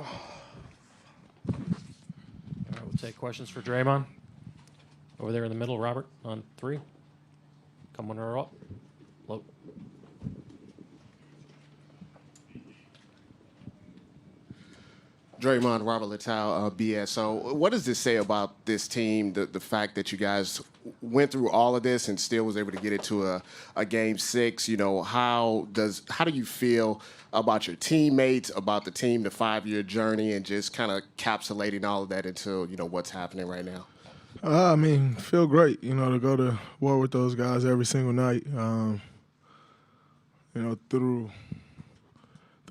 All right, we'll take questions for Draymond. Over there in the middle, Robert, on 3. Coming her up. Low. Draymond, Robert Littell, BSO. What does this say about this team, the fact that you guys went through all of this and still was able to get it to a Game 6? You know, how do you feel about your teammates, about the team, the 5-year journey, and just kind of encapsulating all of that into, you know, what's happening right now? I mean, feel great, you know, to go to war with those guys every single night. You know, through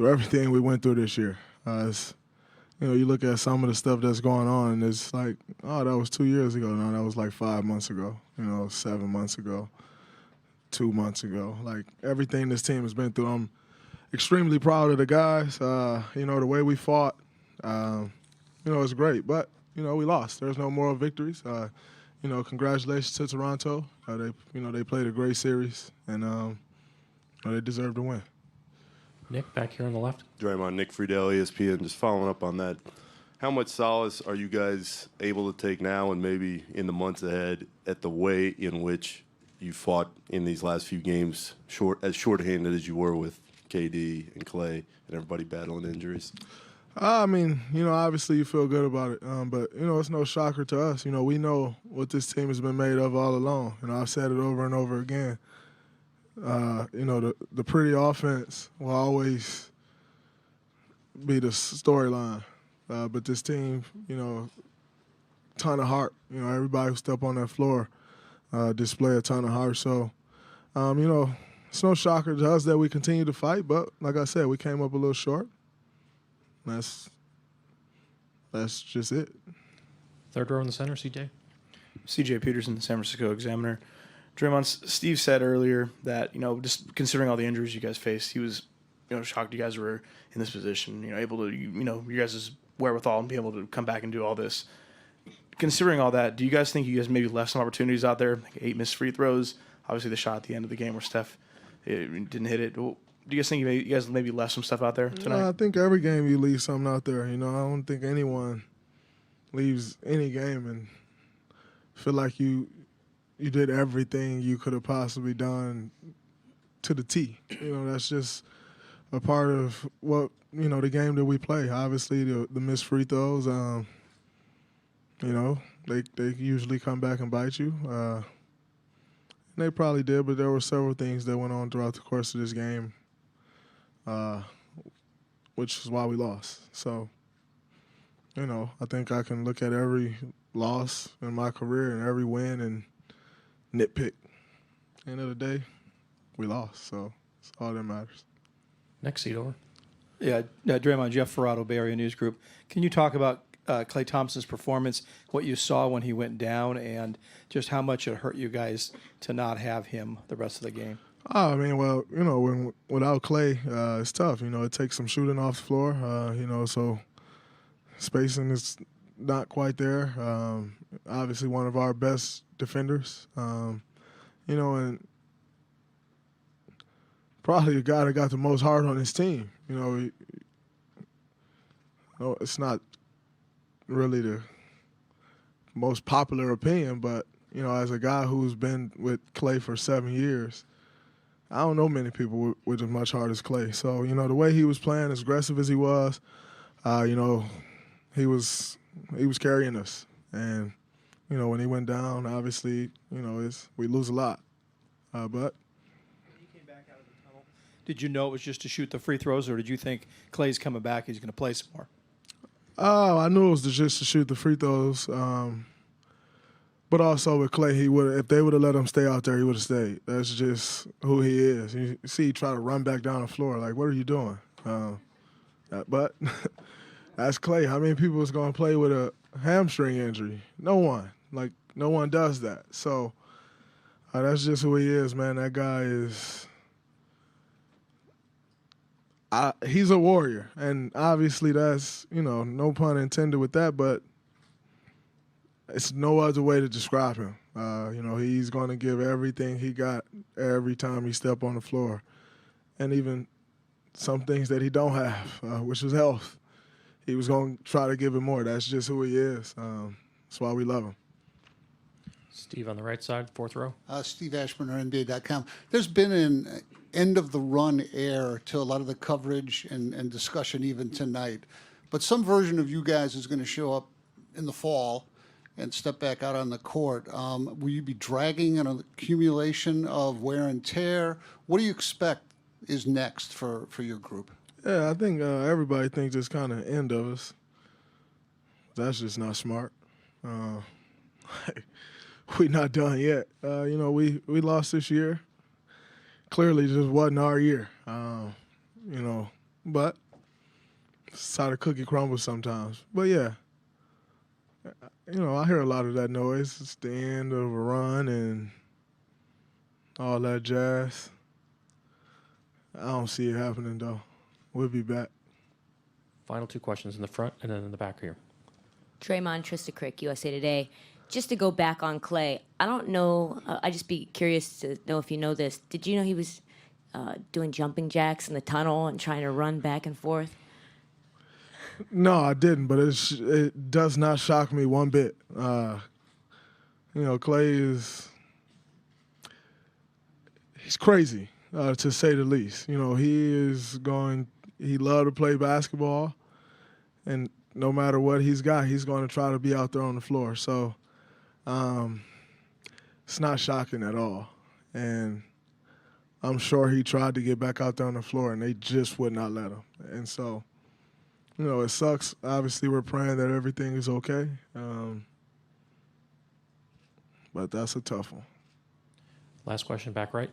everything we went through this year. You know, you look at some of the stuff that's going on, and it's like, oh, that was 2 years ago. No, that was like 5 months ago, you know, 7 months ago, 2 months ago. Like, everything this team has been through, I'm extremely proud of the guys. You know, the way we fought, you know, it's great. But, you know, we lost. There's no moral victories. You know, congratulations to Toronto. They played a great series, and they deserve to win. Nick, back here on the left. Draymond, Nick Friedel, ESPN. Just following up on that, how much solace are you guys able to take now and maybe in the months ahead at the way in which you fought in these last few games, as shorthanded as you were with KD and Clay and everybody battling injuries? I mean, you know, obviously you feel good about it, but, you know, it's no shocker to us. You know, we know what this team has been made of all along. You know, I've said it over and over again. You know, the pretty offense will always be the storyline. But this team, you know, ton of heart. You know, everybody who step on that floor display a ton of heart. So, you know, it's no shocker to us that we continue to fight. But like I said, we came up a little short. That's just it. Third row in the center, CJ. CJ Peterson, the San Francisco Examiner. Draymond, Steve said earlier that, you know, just considering all the injuries you guys faced, he was, you know, shocked you guys were in this position, you know, able to, you know, you guys' wherewithal and be able to come back and do all this. Considering all that, do you guys think you guys maybe left some opportunities out there, like 8 missed free throws, obviously the shot at the end of the game where Steph didn't hit it? Do you guys think you guys maybe left some stuff out there tonight? No, I think every game you leave something out there. You know, I don't think anyone leaves any game and feel like you did everything you could have possibly done to the T. You know, that's just a part of what, you know, the game that we play. Obviously, the missed free throws, you know, they usually come back and bite you. And they probably did, but there were several things that went on throughout the course of this game, which is why we lost. So, you know, I think I can look at every loss in my career and every win and nitpick. End of the day, we lost, so it's all that matters. Next seat over. Yeah, Draymond, Jeff Ferrato, Bay Area News Group. Can you talk about Klay Thompson's performance, what you saw when he went down, and just how much it hurt you guys to not have him the rest of the game? Oh, I mean, well, you know, without Klay, it's tough. You know, it takes some shooting off the floor, you know, so spacing is not quite there. Obviously one of our best defenders, you know, and probably the guy that got the most heart on his team. You know, it's not really the most popular opinion, but, you know, as a guy who's been with Klay for 7 years, I don't know many people with as much heart as Klay. So, you know, the way he was playing, as aggressive as he was, you know, he was carrying us. And, you know, when he went down, obviously, you know, we lose a lot. But When he came back out of the tunnel, did you know it was just to shoot the free throws, or did you think Klay's coming back, he's going to play some more? Oh, I knew it was just to shoot the free throws. But also with Klay, if they would have let him stay out there, he would have stayed. That's just who he is. You see, he try to run back down the floor. Like, what are you doing? But that's Klay. How many people is going to play with a hamstring injury? No one. Like, no one does that. So that's just who he is, man. That guy is he's a warrior. And obviously that's, you know, no pun intended with that, but it's no other way to describe him. You know, he's going to give everything he got every time he step on the floor. And even some things that he don't have, which is health. he was going to try to give it more. That's just who he is. That's why we love him. Steve on the right side, fourth row. Steve Ashburner, NBA.com. There's been an end-of-the-run air to a lot of the coverage and discussion even tonight. But some version of you guys is going to show up in the fall and step back out on the court. Will you be dragging an accumulation of wear and tear? What do you expect is next for your group? Yeah, I think everybody thinks it's kind of end of us. That's just not smart. We not done yet. We lost this year. Clearly, just wasn't our year. But it's how the cookie crumbles sometimes. But yeah, I hear a lot of that noise. It's the end of a run and all that jazz. I don't see it happening though. We'll be back. Final two questions in the front and then in the back here. Draymond, Trista Crick, USA Today. Just to go back on Clay, I don't know. I'd just be curious to know if you know this. Did you know he was doing jumping jacks in the tunnel and trying to run back and forth? No, I didn't, but it does not shock me one bit. Clay he's crazy, to say the least. He loved to play basketball, and no matter what he's got, he's going to try to be out there on the floor. So it's not shocking at all. And I'm sure he tried to get back out there on the floor, and they just would not let him. And so, it sucks. Obviously, we're praying that everything is okay. But that's a tough one. Last question, back right.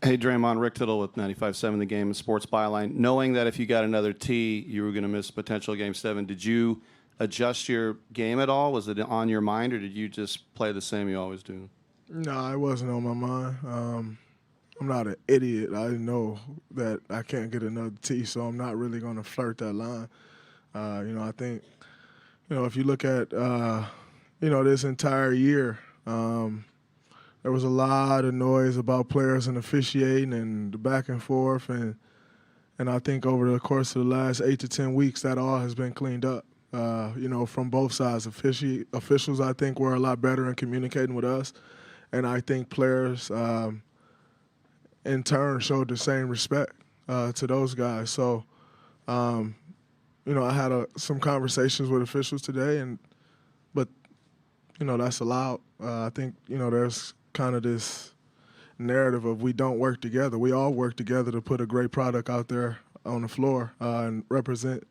Hey, Draymond, Rick Tittle with 95.7 The Game and Sports Byline. Knowing that if you got another T, you were going to miss potential Game 7, did you adjust your game at all? Was it on your mind, or did you just play the same you always do? No, it wasn't on my mind. I'm not an idiot. I know that I can't get another T, so I'm not really going to flirt that line. I think, if you look at, this entire year, there was a lot of noise about players and officiating and the back and forth, and I think over the course of the last 8 to 10 weeks, that all has been cleaned up. From both sides. Officials, I think, were a lot better in communicating with us, and I think players, in turn, showed the same respect to those guys. So, I had some conversations with officials today, but that's allowed. I think there's kind of this narrative of we don't work together. We all work together to put a great product out there on the floor and represent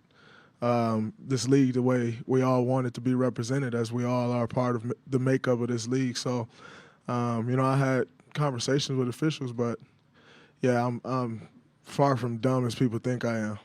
this league the way we all want it to be represented, as we all are part of the makeup of this league. So, I had conversations with officials, but yeah, I'm far from dumb as people think I am.